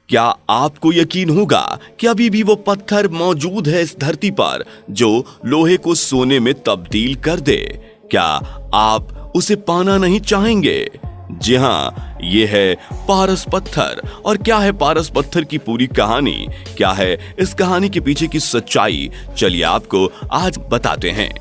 क्या आपको यकीन होगा कि अभी भी वो पत्थर मौजूद है इस धरती पर जो लोहे को सोने में तब्दील कर दे? क्या आप उसे पाना नहीं चाहेंगे? जी हाँ, ये है पारस पत्थर। और क्या है पारस पत्थर की पूरी कहानी? क्या है इस कहानी के पीछे की सच्चाई? चलिए आपको आज बताते हैं।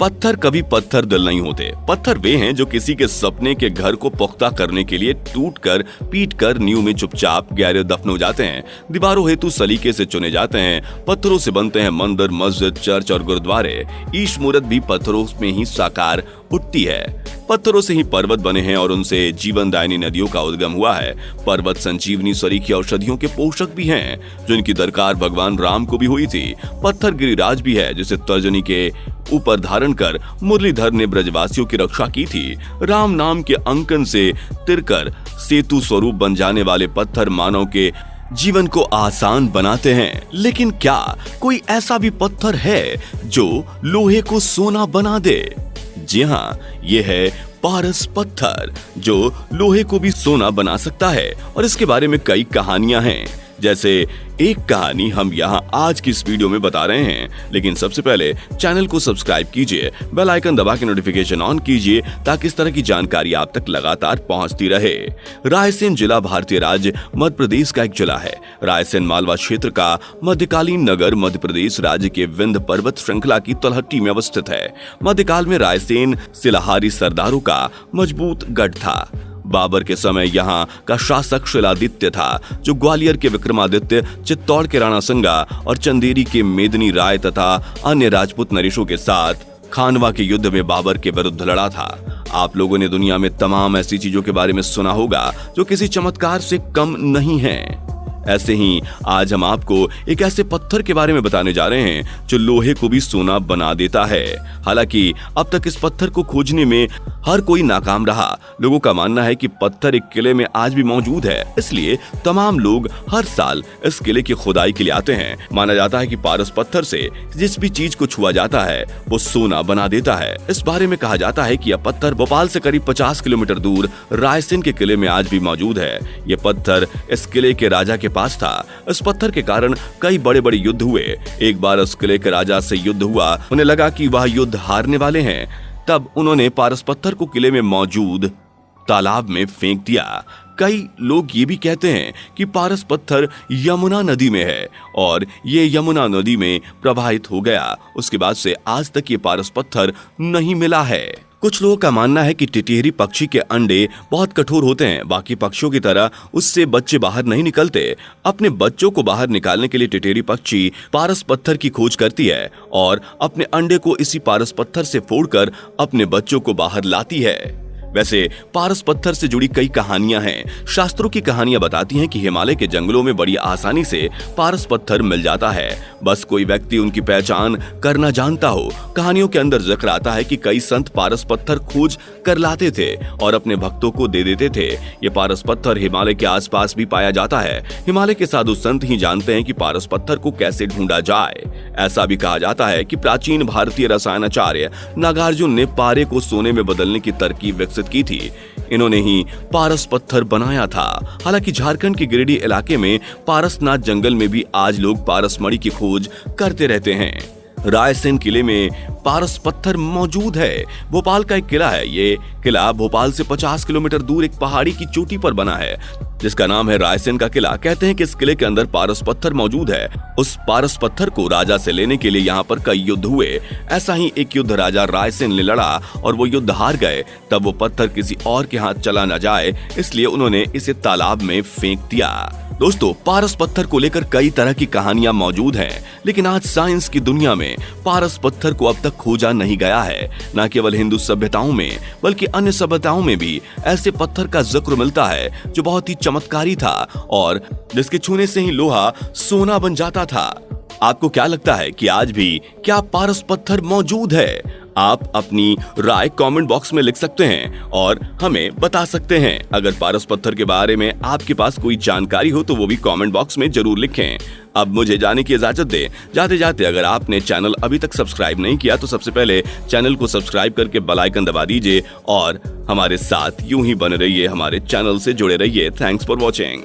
पत्थर कभी पत्थर दिल नहीं होते। पत्थर वे हैं जो किसी के सपने के घर को पुख्ता करने के लिए टूटकर पीटकर नींव में चुपचाप गहरे दफन हो जाते हैं। दीवारों हेतु सलीके से चुने जाते हैं। पत्थरों से बनते हैं मंदिर, मस्जिद, चर्च और गुरुद्वारे। ईश मूर्त भी पत्थरों में ही साकार उठती है। पत्थरों से ही पर्वत बने हैं और उनसे जीवनदायिनी नदियों का उद्गम हुआ है। पर्वत संजीवनी स्वरी की औषधियों के पोषक भी हैं, जिनकी दरकार भगवान राम को भी हुई थी। पत्थर गिरिराज भी है, जिसे तर्जनी के ऊपर धारण कर मुरलीधर ने ब्रजवासियों की रक्षा की थी। राम नाम के अंकन से तिरकर सेतु स्वरूप बन जाने वाले पत्थर मानव के जीवन को आसान बनाते हैं। लेकिन क्या कोई ऐसा भी पत्थर है जो लोहे को सोना बना दे? जी हाँ, ये है पारस पत्थर जो लोहे को भी सोना बना सकता है। और इसके बारे में कई कहानियां हैं। जैसे एक कहानी हम यहाँ आज की इस वीडियो में बता रहे हैं। लेकिन सबसे पहले चैनल को सब्सक्राइब कीजिए, बेल आइकन दबा के नोटिफिकेशन ऑन कीजिए ताकि इस तरह की जानकारी आप तक लगातार पहुंचती रहे। रायसेन जिला भारतीय राज्य मध्य प्रदेश का एक जिला है। रायसेन मालवा क्षेत्र का मध्यकालीन नगर मध्य प्रदेश राज्य के विंध्य पर्वत श्रृंखला की तलहटी में अवस्थित है। मध्यकाल में रायसेन सिलाहारी सरदारों का मजबूत गढ़ था। बाबर के समय यहाँ का शासक शिलादित्य था, जो ग्वालियर के विक्रमादित्य, चित्तौड़ के राणा संगा और चंदेरी के मेदिनी राय तथा अन्य राजपूत नरेशों के साथ खानवा के युद्ध में बाबर के विरुद्ध लड़ा था। आप लोगों ने दुनिया में तमाम ऐसी चीजों के बारे में सुना होगा जो किसी चमत्कार से कम नहीं है। ऐसे ही आज हम आपको एक ऐसे पत्थर के बारे में बताने जा रहे हैं जो लोहे को भी सोना बना देता है। हालांकि अब तक इस पत्थर को खोजने में हर कोई नाकाम रहा। लोगों का मानना है कि पत्थर एक किले में आज भी मौजूद है, इसलिए तमाम लोग हर साल इस किले की खुदाई के लिए आते हैं। माना जाता है कि पारस पत्थर से जिस भी चीज को छुआ जाता है वो सोना बना देता है। इस बारे में कहा जाता है कि यह पत्थर भोपाल से करीब 50 किलोमीटर दूर रायसेन के किले में आज भी मौजूद है। ये पत्थर इस किले के राजा के पास था। इस पत्थर के कारण कई बड़े बड़े युद्ध हुए। एक बार इस किले के राजा से युद्ध हुआ, उन्हें लगा कि वह युद्ध हारने वाले हैं। तब उन्होंने पारस पत्थर को किले में मौजूद तालाब में फेंक दिया। कई लोग ये भी कहते हैं कि पारस पत्थर यमुना नदी में है और ये यमुना नदी में प्रवाहित हो गया। उसके बाद से आज तक ये पारस पत्थर नहीं मिला है। कुछ लोगों का मानना है कि टिटेरी पक्षी के अंडे बहुत कठोर होते हैं। बाकी पक्षियों की तरह उससे बच्चे बाहर नहीं निकलते। अपने बच्चों को बाहर निकालने के लिए टिटेरी पक्षी पारस पत्थर की खोज करती है और अपने अंडे को इसी पारस पत्थर से फोड़कर अपने बच्चों को बाहर लाती है। वैसे पारस पत्थर से जुड़ी कई कहानियां हैं। शास्त्रों की कहानियां बताती हैं कि हिमालय के जंगलों में बड़ी आसानी से पारस पत्थर मिल जाता है, बस कोई व्यक्ति उनकी पहचान करना जानता हो। कहानियों के अंदर जिक्र आता है कि कई संत पारस पत्थर खोज कर लाते थे और अपने भक्तों को दे देते थे। ये पारस पत्थर हिमालय के आसपास भी पाया जाता है। हिमालय के साधु संत ही जानते हैं कि पारस पत्थर को कैसे ढूंढा जाए। ऐसा भी कहा जाता है कि प्राचीन भारतीय रसायनाचार्य नागार्जुन ने पारे को सोने में बदलने की तरकीब विकसित की थी। इन्होंने ही पारस पत्थर बनाया था। हालांकि झारखंड के गिरिडीह इलाके में पारसनाथ जंगल में भी आज लोग पारस मणि की खोज करते रहते हैं। रायसेन किले में पारस पत्थर मौजूद है। भोपाल का एक किला है। ये किला भोपाल से 50 किलोमीटर दूर एक पहाड़ी की चोटी पर बना है, जिसका नाम है रायसेन का किला। कहते हैं कि इस किले के अंदर पारस पत्थर मौजूद है। उस पारस पत्थर को राजा से लेने के लिए यहाँ पर कई युद्ध हुए। ऐसा ही एक युद्ध राजा रायसेन ने लड़ा और वो युद्ध हार गए। तब वो पत्थर किसी और के हाथ चला न जाए, इसलिए उन्होंने इसे तालाब में फेंक दिया। दोस्तों, पारस पत्थर को लेकर कई तरह की कहानियां मौजूद हैं, लेकिन आज साइंस की दुनिया में पारस पत्थर को अब तक खोजा नहीं गया है। न केवल हिंदू सभ्यताओं में बल्कि अन्य सभ्यताओं में भी ऐसे पत्थर का जिक्र मिलता है जो बहुत ही चमत्कारी था और जिसके छूने से ही लोहा सोना बन जाता था। आपको क्या लगता है कि आज भी क्या पारस पत्थर मौजूद है? आप अपनी राय कमेंट बॉक्स में लिख सकते हैं और हमें बता सकते हैं। अगर पारस पत्थर के बारे में आपके पास कोई जानकारी हो तो वो भी कमेंट बॉक्स में जरूर लिखें। अब मुझे जाने की इजाजत दें। जाते जाते अगर आपने चैनल अभी तक सब्सक्राइब नहीं किया तो सबसे पहले चैनल को सब्सक्राइब करके बेल आइकन दबा दीजिए और हमारे साथ यूं ही बने रहिए, हमारे चैनल से जुड़े रहिए। Thanks for watching.